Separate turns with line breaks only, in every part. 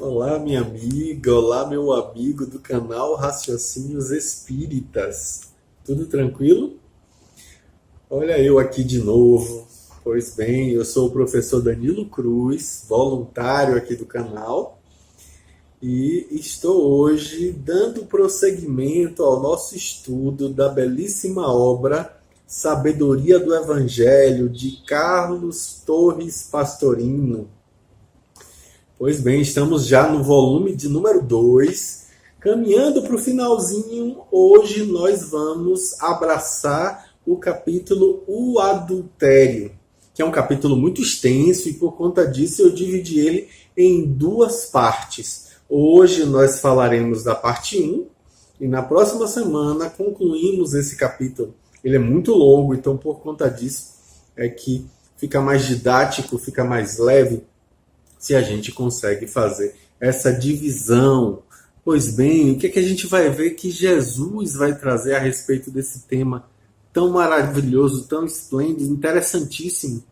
Olá, minha amiga, olá, meu amigo do canal Raciocínios Espíritas. Tudo tranquilo? Olha eu aqui de novo. Pois bem, eu sou o professor Danilo Cruz, voluntário aqui do canal, e estou hoje dando prosseguimento ao nosso estudo da belíssima obra Sabedoria do Evangelho, de Carlos Torres Pastorino. Pois bem, estamos já no volume de número 2, caminhando para o finalzinho. Hoje nós vamos abraçar o capítulo O Adultério, que é um capítulo muito extenso e por conta disso eu dividi ele em duas partes. Hoje nós falaremos da parte 1 e na próxima semana concluímos esse capítulo. Ele é muito longo, então por conta disso é que fica mais didático, fica mais leve, se a gente consegue fazer essa divisão. Pois bem, o que é que a gente vai ver que Jesus vai trazer a respeito desse tema tão maravilhoso, tão esplêndido, interessantíssimo,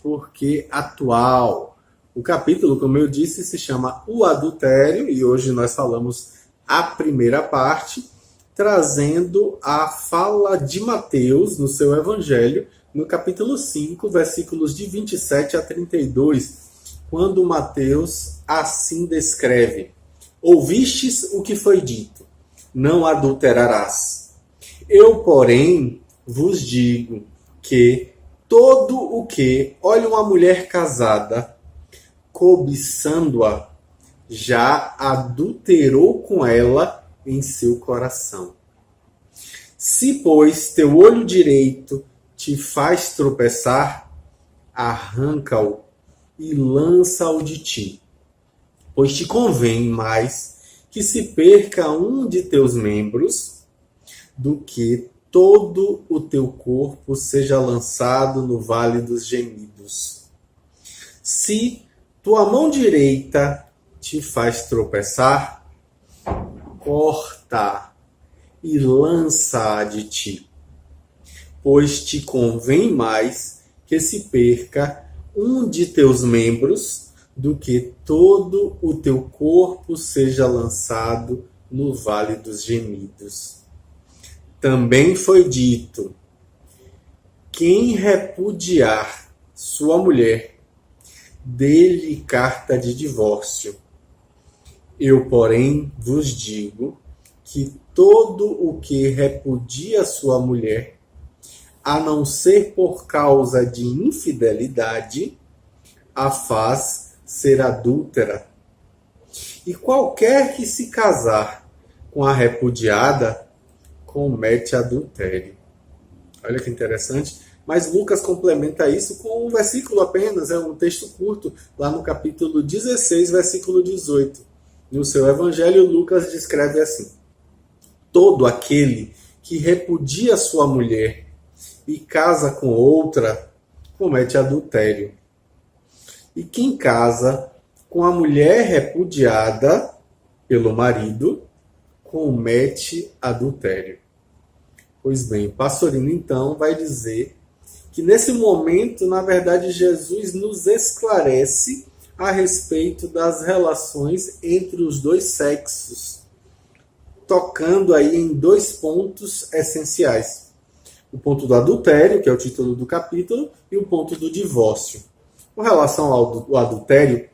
porque atual. O capítulo, como eu disse, se chama O Adultério, e hoje nós falamos a primeira parte, trazendo a fala de Mateus no seu Evangelho, no capítulo 5, versículos de 27 a 32, quando Mateus assim descreve: Ouvistes o que foi dito, não adulterarás. Eu, porém, vos digo que todo o que olha uma mulher casada, cobiçando-a, já adulterou com ela em seu coração. Se, pois, teu olho direito te faz tropeçar, arranca-o e lança-o de ti, pois te convém mais que se perca um de teus membros do que todo o teu corpo seja lançado no vale dos gemidos. Se tua mão direita te faz tropeçar, corta e lança-a de ti, pois te convém mais que se perca um de teus membros do que todo o teu corpo seja lançado no vale dos gemidos. Também foi dito: quem repudiar sua mulher, dê-lhe carta de divórcio. Eu, porém, vos digo que todo o que repudia sua mulher, a não ser por causa de infidelidade, a faz ser adúltera. E qualquer que se casar com a repudiada, comete adultério. Olha que interessante. Mas Lucas complementa isso com um versículo apenas, é um texto curto, lá no capítulo 16, versículo 18. No seu evangelho, Lucas descreve assim: todo aquele que repudia sua mulher e casa com outra, comete adultério. E quem casa com a mulher repudiada pelo marido, comete adultério. Pois bem, Pastorino então vai dizer que nesse momento, na verdade, Jesus nos esclarece a respeito das relações entre os dois sexos, tocando aí em dois pontos essenciais. O ponto do adultério, que é o título do capítulo, e o ponto do divórcio. Com relação ao adultério,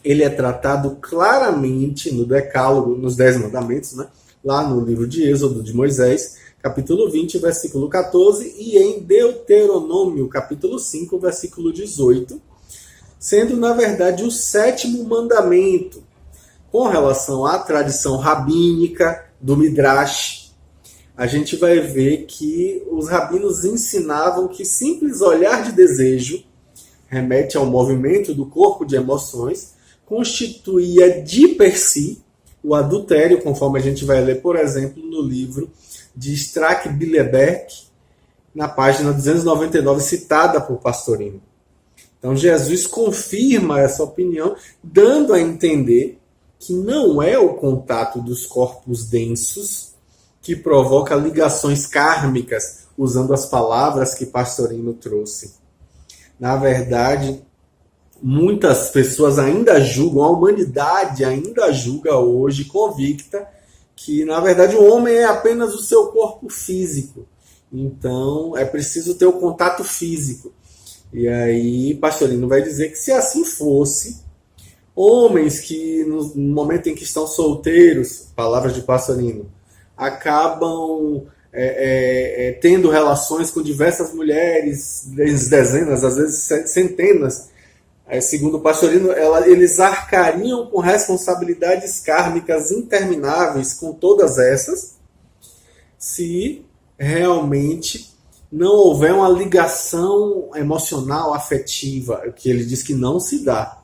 ele é tratado claramente no Decálogo, nos 10 Mandamentos, né? Lá no livro de Êxodo de Moisés, capítulo 20, versículo 14, e em Deuteronômio, capítulo 5, versículo 18, sendo, na verdade, o 7º mandamento, com relação à tradição rabínica do Midrash. A gente vai ver que os rabinos ensinavam que simples olhar de desejo, remete ao movimento do corpo de emoções, constituía de per si o adultério, conforme a gente vai ler, por exemplo, no livro de Strack Billeberg, na página 299, citada por Pastorino. Então Jesus confirma essa opinião, dando a entender que não é o contato dos corpos densos que provoca ligações kármicas, usando as palavras que Pastorino trouxe. Na verdade, muitas pessoas ainda julgam, a humanidade ainda julga hoje, convicta, que na verdade o homem é apenas o seu corpo físico. Então é preciso ter o contato físico. E aí Pastorino vai dizer que se assim fosse, homens que no momento em que estão solteiros, palavras de Pastorino, acabam tendo relações com diversas mulheres, dezenas, às vezes centenas, segundo o Pastorino, eles arcariam com responsabilidades kármicas intermináveis com todas essas, se realmente não houver uma ligação emocional, afetiva, que ele diz que não se dá.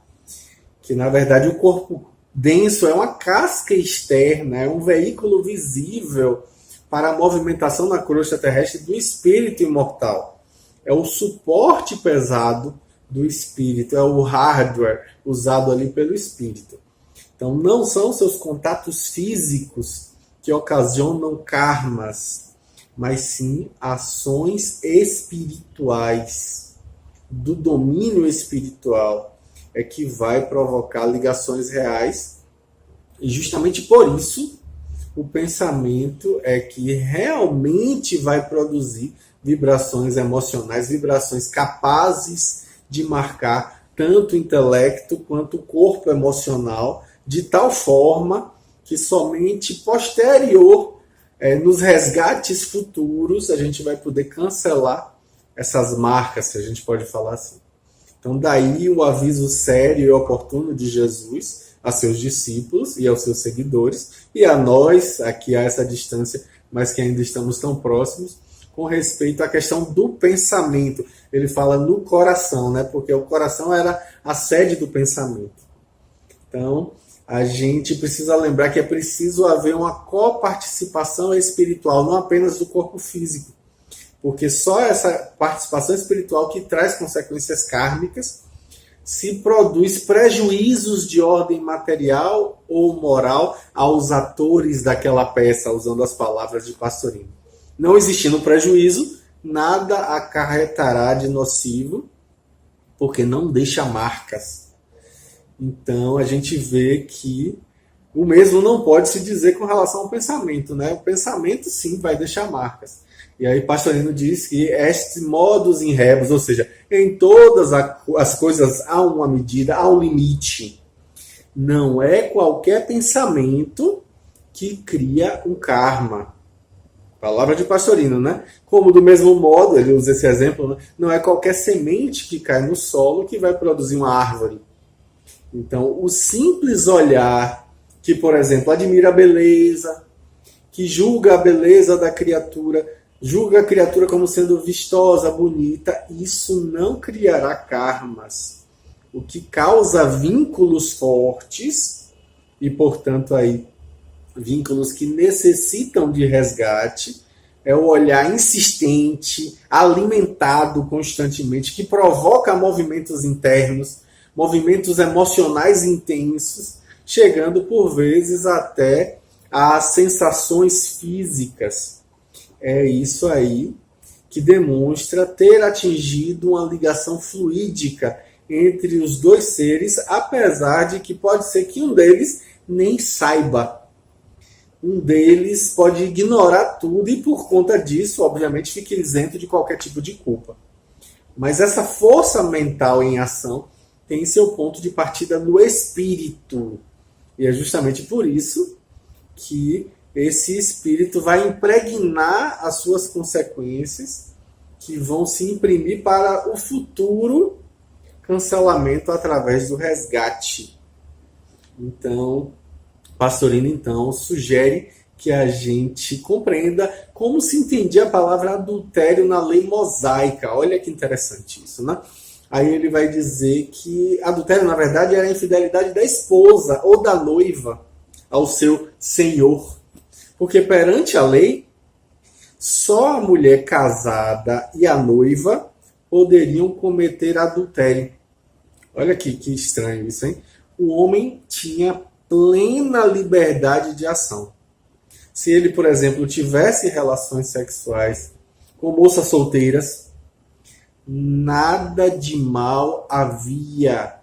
Que, na verdade, o corpo denso é uma casca externa, é um veículo visível para a movimentação na crosta terrestre do espírito imortal. É o suporte pesado do espírito, é o hardware usado ali pelo espírito. Então, não são seus contatos físicos que ocasionam karmas, mas sim ações espirituais, do domínio espiritual, é que vai provocar ligações reais. E justamente por isso, o pensamento é que realmente vai produzir vibrações emocionais, vibrações capazes de marcar tanto o intelecto quanto o corpo emocional, de tal forma que somente posterior, nos resgates futuros, a gente vai poder cancelar essas marcas, se a gente pode falar assim. Então, daí o aviso sério e oportuno de Jesus a seus discípulos e aos seus seguidores, e a nós, aqui a essa distância, mas que ainda estamos tão próximos, com respeito à questão do pensamento. Ele fala no coração, né? Porque o coração era a sede do pensamento. Então, a gente precisa lembrar que é preciso haver uma coparticipação espiritual, não apenas do corpo físico. Porque só essa participação espiritual que traz consequências kármicas, se produz prejuízos de ordem material ou moral aos atores daquela peça, usando as palavras de Pastorino. Não existindo prejuízo, nada acarretará de nocivo, porque não deixa marcas. Então a gente vê que o mesmo não pode se dizer com relação ao pensamento, né? O pensamento sim vai deixar marcas. E aí Pastorino diz que este modus in rebus, ou seja, em todas as coisas há uma medida, há um limite. Não é qualquer pensamento que cria um karma. Palavra de Pastorino, né? Como do mesmo modo, ele usa esse exemplo, né? Não é qualquer semente que cai no solo que vai produzir uma árvore. Então, o simples olhar que, por exemplo, admira a beleza, que julga a beleza da criatura, julga a criatura como sendo vistosa, bonita, isso não criará karmas. O que causa vínculos fortes e, portanto, aí vínculos que necessitam de resgate é o olhar insistente, alimentado constantemente, que provoca movimentos internos, movimentos emocionais intensos, chegando por vezes até a sensações físicas. É isso aí que demonstra ter atingido uma ligação fluídica entre os dois seres, apesar de que pode ser que um deles nem saiba. Um deles pode ignorar tudo e, por conta disso, obviamente, fique isento de qualquer tipo de culpa. Mas essa força mental em ação tem seu ponto de partida no espírito. E é justamente por isso que esse espírito vai impregnar as suas consequências, que vão se imprimir para o futuro cancelamento através do resgate. Então, Pastorino, então, sugere que a gente compreenda como se entendia a palavra adultério na lei mosaica. Olha que interessante isso, né? Aí ele vai dizer que adultério, na verdade, era a infidelidade da esposa ou da noiva ao seu senhor. Porque perante a lei, só a mulher casada e a noiva poderiam cometer adultério. Olha aqui, que estranho isso, hein? O homem tinha plena liberdade de ação. Se ele, por exemplo, tivesse relações sexuais com moças solteiras, nada de mal havia,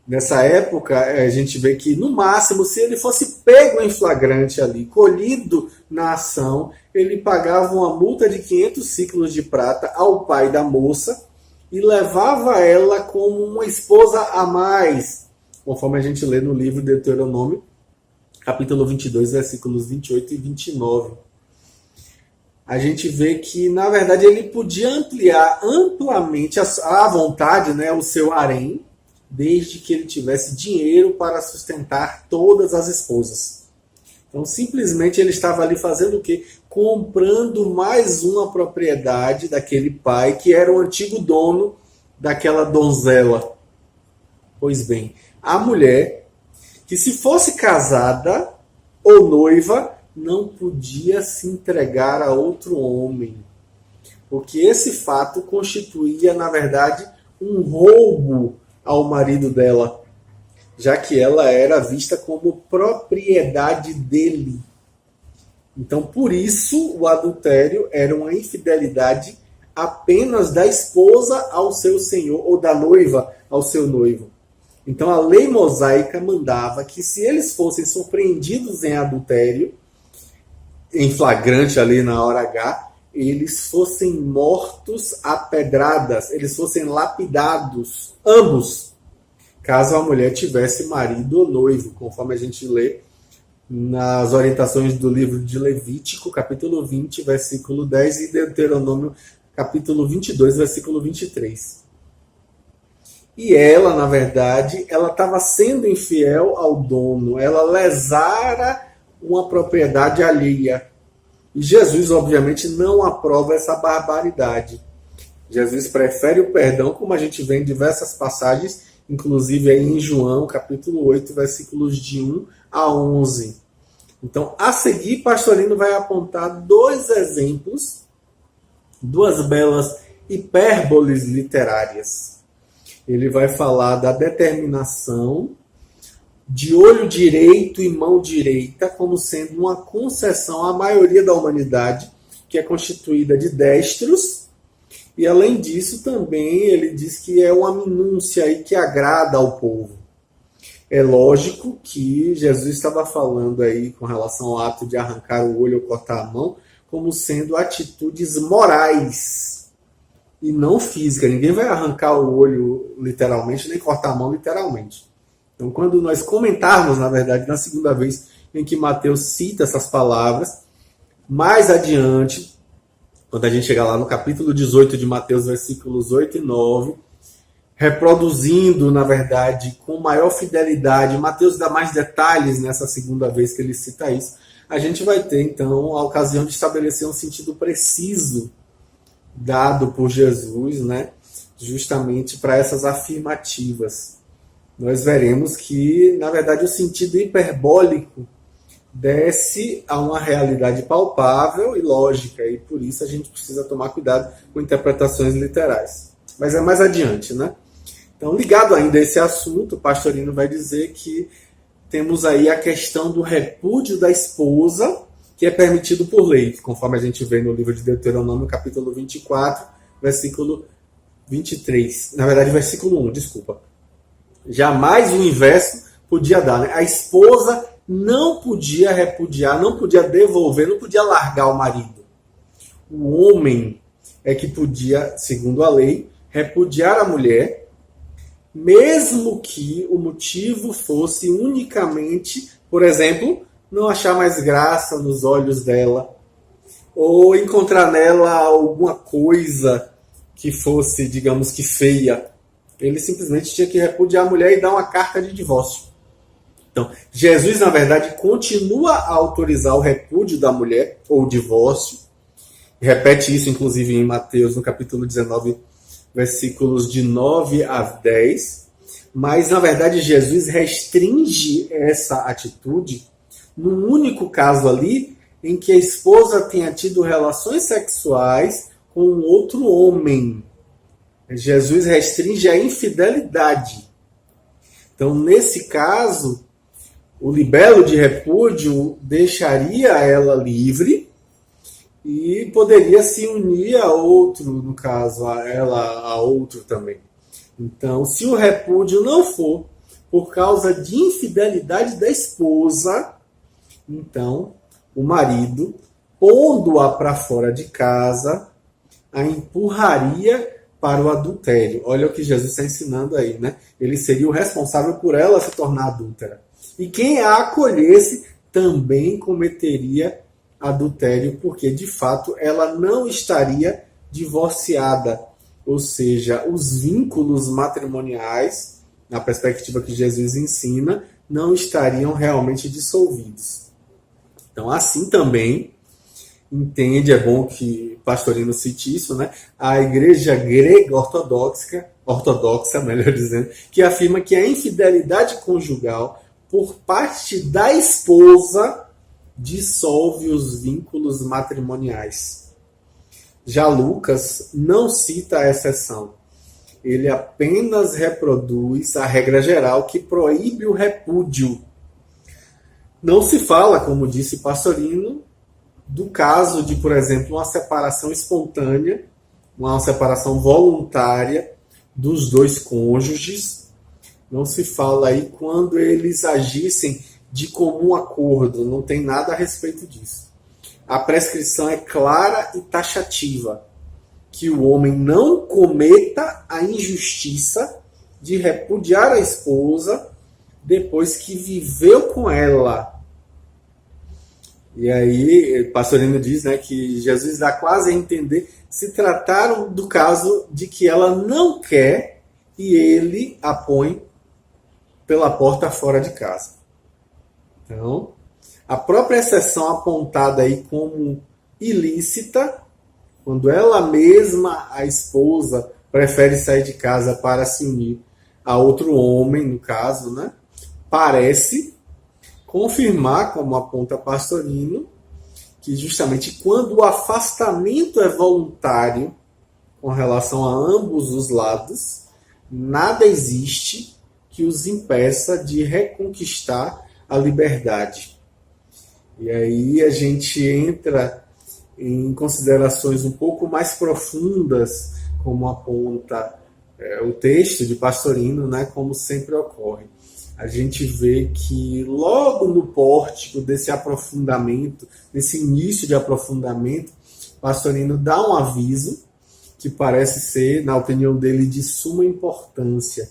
Nessa época, a gente vê que, no máximo, se ele fosse pego em flagrante ali, colhido na ação, ele pagava uma multa de 500 ciclos de prata ao pai da moça e levava ela como uma esposa a mais, conforme a gente lê no livro de Deuteronômio, capítulo 22, versículos 28 e 29. A gente vê que, na verdade, ele podia ampliar amplamente à vontade, né, o seu harém, desde que ele tivesse dinheiro para sustentar todas as esposas. Então, simplesmente ele estava ali fazendo o quê? Comprando mais uma propriedade daquele pai que era o antigo dono daquela donzela. Pois bem, a mulher, que se fosse casada ou noiva, não podia se entregar a outro homem. Porque esse fato constituía, na verdade, um roubo ao marido dela, já que ela era vista como propriedade dele. Então, por isso, o adultério era uma infidelidade apenas da esposa ao seu senhor, ou da noiva ao seu noivo. Então, a lei mosaica mandava que, se eles fossem surpreendidos em adultério, em flagrante ali na hora H, eles fossem mortos a pedradas, eles fossem lapidados, ambos, caso a mulher tivesse marido ou noivo, conforme a gente lê nas orientações do livro de Levítico, capítulo 20, versículo 10, e Deuteronômio, capítulo 22, versículo 23. E ela, na verdade, ela estava sendo infiel ao dono, ela lesara uma propriedade alheia. E Jesus, obviamente, não aprova essa barbaridade. Jesus prefere o perdão, como a gente vê em diversas passagens, inclusive aí em João, capítulo 8, versículos de 1 a 11. Então, a seguir, Pastorino vai apontar dois exemplos, duas belas hipérboles literárias. Ele vai falar da determinação de olho direito e mão direita como sendo uma concessão à maioria da humanidade, que é constituída de destros, e além disso também ele diz que é uma minúcia aí que agrada ao povo. É lógico que Jesus estava falando aí com relação ao ato de arrancar o olho ou cortar a mão como sendo atitudes morais e não físicas. Ninguém vai arrancar o olho literalmente, nem cortar a mão literalmente. Então, quando nós comentarmos, na verdade, na segunda vez em que Mateus cita essas palavras, mais adiante, quando a gente chegar lá no capítulo 18 de Mateus, versículos 8 e 9, reproduzindo, na verdade, com maior fidelidade, Mateus dá mais detalhes nessa segunda vez que ele cita isso, a gente vai ter, então, a ocasião de estabelecer um sentido preciso dado por Jesus, né, justamente para essas afirmativas. Nós veremos que, na verdade, o sentido hiperbólico desce a uma realidade palpável e lógica, e por isso a gente precisa tomar cuidado com interpretações literais. Mas é mais adiante, né? Então, ligado ainda a esse assunto, o Pastorino vai dizer que temos aí a questão do repúdio da esposa, que é permitido por lei, conforme a gente vê no livro de Deuteronômio, capítulo 24, versículo 23. Na verdade, versículo 1, desculpa. Jamais o inverso podia dar, né? A esposa não podia repudiar, não podia devolver, não podia largar o marido. O homem é que podia, segundo a lei, repudiar a mulher, mesmo que o motivo fosse unicamente, por exemplo, não achar mais graça nos olhos dela, ou encontrar nela alguma coisa que fosse, digamos que feia. Ele simplesmente tinha que repudiar a mulher e dar uma carta de divórcio. Então, Jesus, na verdade, continua a autorizar o repúdio da mulher, ou o divórcio. Repete isso, inclusive, em Mateus, no capítulo 19, versículos de 9 a 10. Mas, na verdade, Jesus restringe essa atitude num único caso ali, em que a esposa tenha tido relações sexuais com outro homem. Jesus restringe a infidelidade. Então, nesse caso, o libelo de repúdio deixaria ela livre e poderia se unir a outro, no caso, a ela a outro também. Então, se o repúdio não for por causa de infidelidade da esposa, então o marido, pondo-a para fora de casa, a empurraria para o adultério. Olha o que Jesus está ensinando aí, né? Ele seria o responsável por ela se tornar adúltera. E quem a acolhesse também cometeria adultério, porque de fato ela não estaria divorciada. Ou seja, os vínculos matrimoniais, na perspectiva que Jesus ensina, não estariam realmente dissolvidos. Então, assim também, entende, é bom que Pastorino cite isso, né? A igreja grega ortodoxa, melhor dizendo, que afirma que a infidelidade conjugal por parte da esposa dissolve os vínculos matrimoniais. Já Lucas não cita a exceção. Ele apenas reproduz a regra geral que proíbe o repúdio. Não se fala, como disse Pastorino, do caso de, por exemplo, uma separação espontânea, uma separação voluntária dos dois cônjuges. Não se fala aí quando eles agissem de comum acordo, não tem nada a respeito disso. A prescrição é clara e taxativa, que o homem não cometa a injustiça de repudiar a esposa depois que viveu com ela. E aí, Pastorino diz, né, que Jesus dá quase a entender se trataram do caso de que ela não quer e ele a põe pela porta fora de casa. Então, a própria exceção apontada aí como ilícita, quando ela mesma, a esposa, prefere sair de casa para se unir a outro homem, no caso, né, parece confirmar, como aponta Pastorino, que justamente quando o afastamento é voluntário com relação a ambos os lados, nada existe que os impeça de reconquistar a liberdade. E aí a gente entra em considerações um pouco mais profundas, como aponta o texto de Pastorino, né, como sempre ocorre. A gente vê que logo no pórtico desse aprofundamento, desse início de aprofundamento, Pastorino dá um aviso que parece ser, na opinião dele, de suma importância.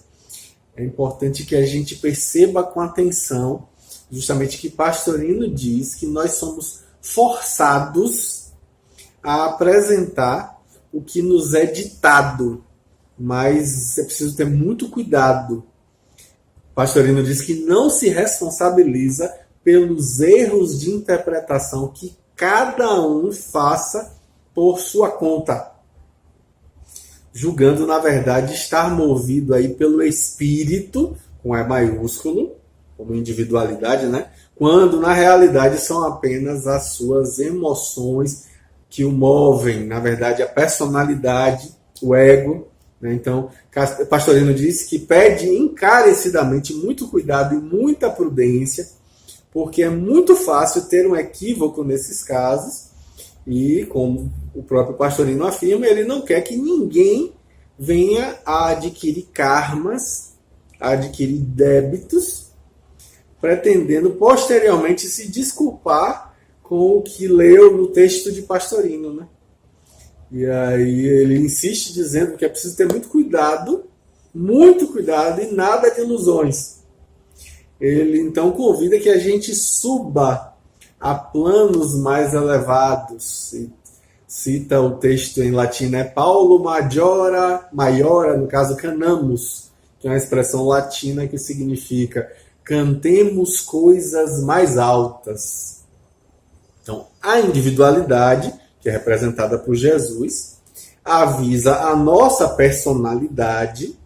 É importante que a gente perceba com atenção justamente que Pastorino diz que nós somos forçados a apresentar o que nos é ditado, mas é preciso ter muito cuidado. Pastorino diz que não se responsabiliza pelos erros de interpretação que cada um faça por sua conta, julgando, na verdade, estar movido aí pelo espírito, com E maiúsculo, como individualidade, né? Quando, na realidade, são apenas as suas emoções que o movem, na verdade, a personalidade, o ego. Então, Pastorino diz que pede encarecidamente muito cuidado e muita prudência, porque é muito fácil ter um equívoco nesses casos, e como o próprio Pastorino afirma, ele não quer que ninguém venha a adquirir karmas, a adquirir débitos, pretendendo posteriormente se desculpar com o que leu no texto de Pastorino, né? E aí ele insiste dizendo que é preciso ter muito cuidado e nada de ilusões. Ele então convida que a gente suba a planos mais elevados. Cita o texto em latim, né? Paulo maiora, no caso canamus, que é uma expressão latina que significa cantemos coisas mais altas. Então, a individualidade, que é representada por Jesus, avisa a nossa personalidade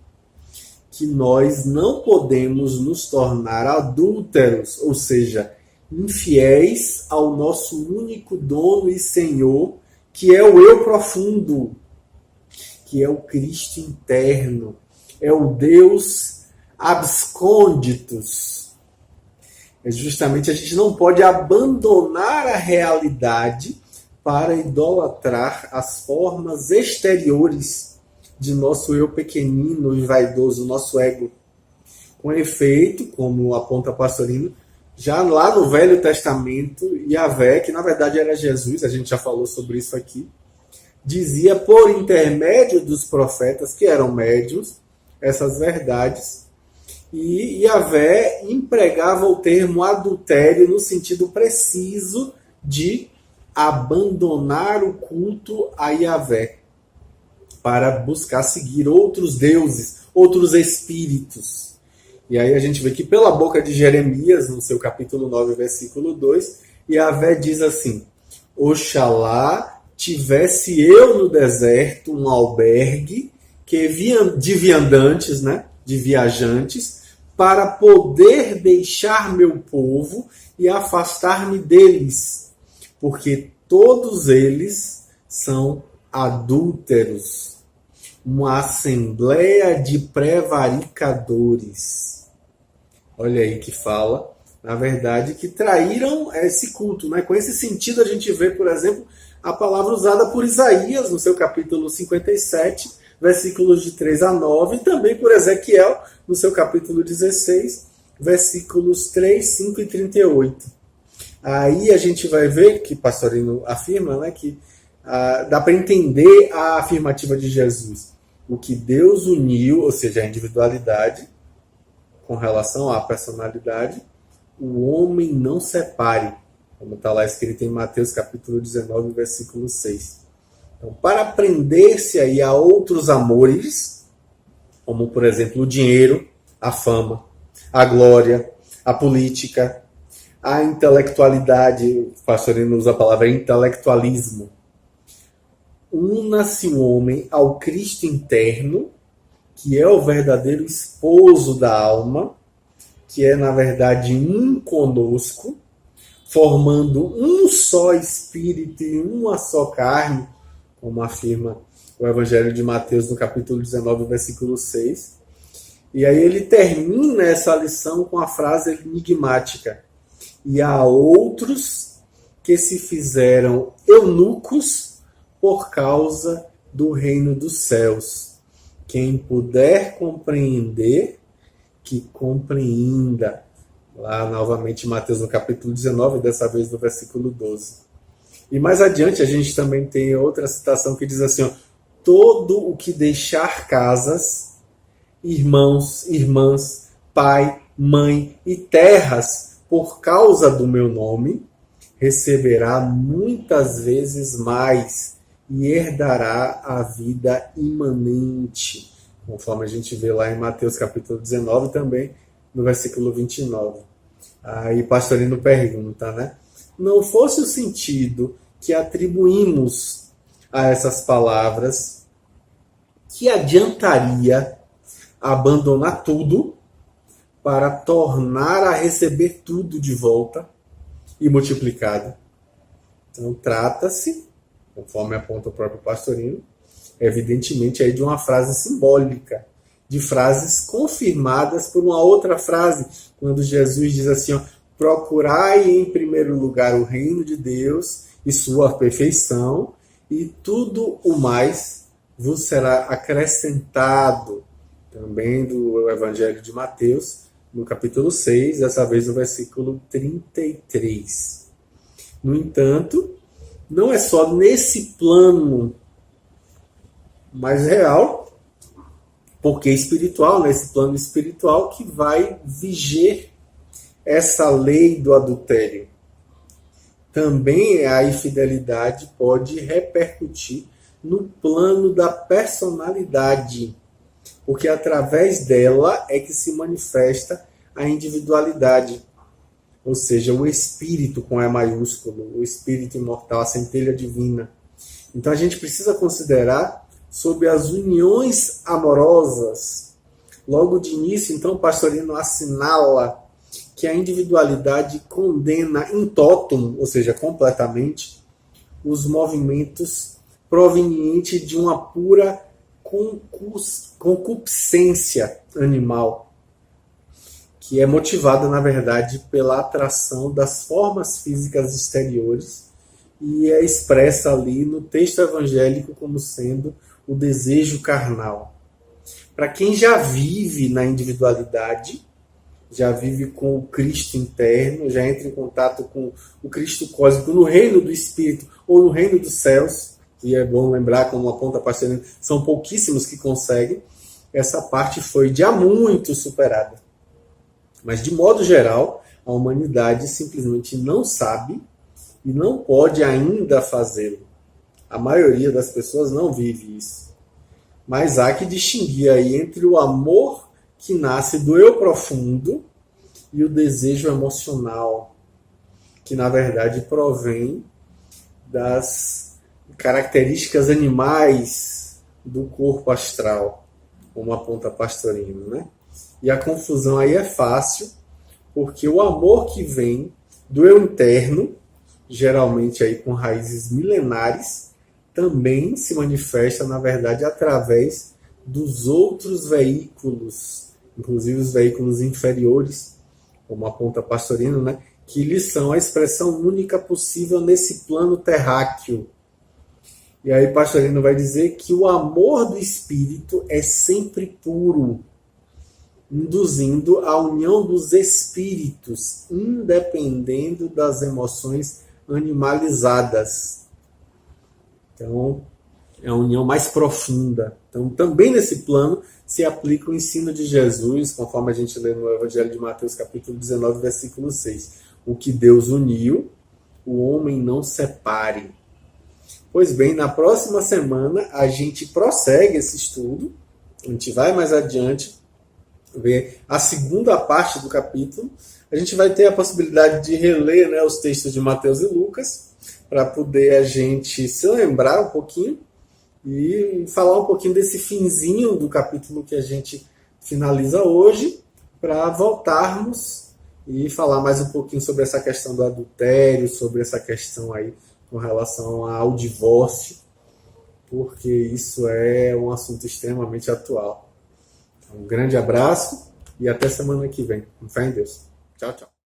que nós não podemos nos tornar adúlteros, ou seja, infiéis ao nosso único dono e Senhor, que é o eu profundo, que é o Cristo interno, é o Deus absconditus. É justamente a gente não pode abandonar a realidade para idolatrar as formas exteriores de nosso eu pequenino e vaidoso, nosso ego. Com efeito, como aponta Pastorino, já lá no Velho Testamento, Yahvé, que na verdade era Jesus, a gente já falou sobre isso aqui, dizia por intermédio dos profetas, que eram médiuns, essas verdades. E Yahvé empregava o termo adultério no sentido preciso de abandonar o culto a Yahvé para buscar seguir outros deuses, outros espíritos. E aí a gente vê que pela boca de Jeremias, no seu capítulo 9, versículo 2, Yahvé diz assim: Oxalá tivesse eu no deserto um albergue de viandantes, né, de viajantes, para poder deixar meu povo e afastar-me deles, porque todos eles são adúlteros, uma assembleia de prevaricadores. Olha aí que fala, na verdade, que traíram esse culto, né? Com esse sentido a gente vê, por exemplo, a palavra usada por Isaías no seu capítulo 57, versículos de 3 a 9, e também por Ezequiel no seu capítulo 16, versículos 3, 5 e 38. Aí a gente vai ver que Pastorino afirma, né, que dá para entender a afirmativa de Jesus. O que Deus uniu, ou seja, a individualidade, com relação à personalidade, o homem não separe, como está lá escrito em Mateus capítulo 19, versículo 6. Então, para prender-se aí a outros amores, como por exemplo o dinheiro, a fama, a glória, a política, a intelectualidade, o Pastorino usa a palavra intelectualismo, una-se o homem ao Cristo interno, que é o verdadeiro esposo da alma, que é, na verdade, um conosco, formando um só espírito e uma só carne, como afirma o Evangelho de Mateus no capítulo 19, versículo 6. E aí ele termina essa lição com a frase enigmática: e há outros que se fizeram eunucos por causa do reino dos céus. Quem puder compreender, que compreenda. Lá novamente Mateus no capítulo 19, dessa vez no versículo 12. E mais adiante a gente também tem outra citação que diz assim: ó, todo o que deixar casas, irmãos, irmãs, pai, mãe e terras por causa do meu nome, receberá muitas vezes mais e herdará a vida imanente, conforme a gente vê lá em Mateus capítulo 19 também, no versículo 29. Aí Pastorino pergunta, né? Não fosse o sentido que atribuímos a essas palavras, que adiantaria abandonar tudo para tornar a receber tudo de volta e multiplicado? Então trata-se, conforme aponta o próprio Pastorino, evidentemente aí de uma frase simbólica, de frases confirmadas por uma outra frase, quando Jesus diz assim, ó, procurai em primeiro lugar o reino de Deus e sua perfeição, e tudo o mais vos será acrescentado. Também do Evangelho de Mateus, no capítulo 6, dessa vez no versículo 33. No entanto, não é só nesse plano mais real, porque espiritual, nesse plano espiritual, que vai viger essa lei do adultério. Também a infidelidade pode repercutir no plano da personalidade, porque através dela é que se manifesta a individualidade, ou seja, o espírito com E maiúsculo, o espírito imortal, a centelha divina. Então a gente precisa considerar sobre as uniões amorosas. Logo de início, então, o Pastorino assinala que a individualidade condena in totum, ou seja, completamente, os movimentos provenientes de uma pura concupiscência animal, que é motivada, na verdade, pela atração das formas físicas exteriores e é expressa ali no texto evangélico como sendo o desejo carnal. para quem já vive na individualidade, já vive com o Cristo interno, já entra em contato com o Cristo cósmico no reino do Espírito ou no reino dos céus, e é bom lembrar, como aponta a pastor, são pouquíssimos que conseguem, essa parte foi de há muito superada. Mas, de modo geral, a humanidade simplesmente não sabe e não pode ainda fazê-lo. A maioria das pessoas não vive isso. Mas há que distinguir aí entre o amor que nasce do eu profundo e o desejo emocional, que na verdade provém das características animais do corpo astral, como aponta Pastorino, né? E a confusão aí é fácil, porque o amor que vem do eu interno, geralmente aí com raízes milenares, também se manifesta, na verdade, através dos outros veículos, inclusive os veículos inferiores, como aponta Pastorino, né? Que lhes são a expressão única possível nesse plano terráqueo. E aí Pastorino vai dizer que o amor do espírito é sempre puro, induzindo a união dos espíritos, independendo das emoções animalizadas. Então, é a união mais profunda. Então, também nesse plano se aplica o ensino de Jesus, conforme a gente lê no Evangelho de Mateus, capítulo 19, versículo 6. O que Deus uniu, o homem não separe. Pois bem, na próxima semana a gente prossegue esse estudo, a gente vai mais adiante, ver a segunda parte do capítulo. A gente vai ter a possibilidade de reler, né, os textos de Mateus e Lucas, para poder a gente se lembrar um pouquinho e falar um pouquinho desse finzinho do capítulo que a gente finaliza hoje, para voltarmos e falar mais um pouquinho sobre essa questão do adultério, sobre essa questão aí com relação ao divórcio, porque isso é um assunto extremamente atual. Um grande abraço e até semana que vem. Com fé em Deus. Tchau, tchau.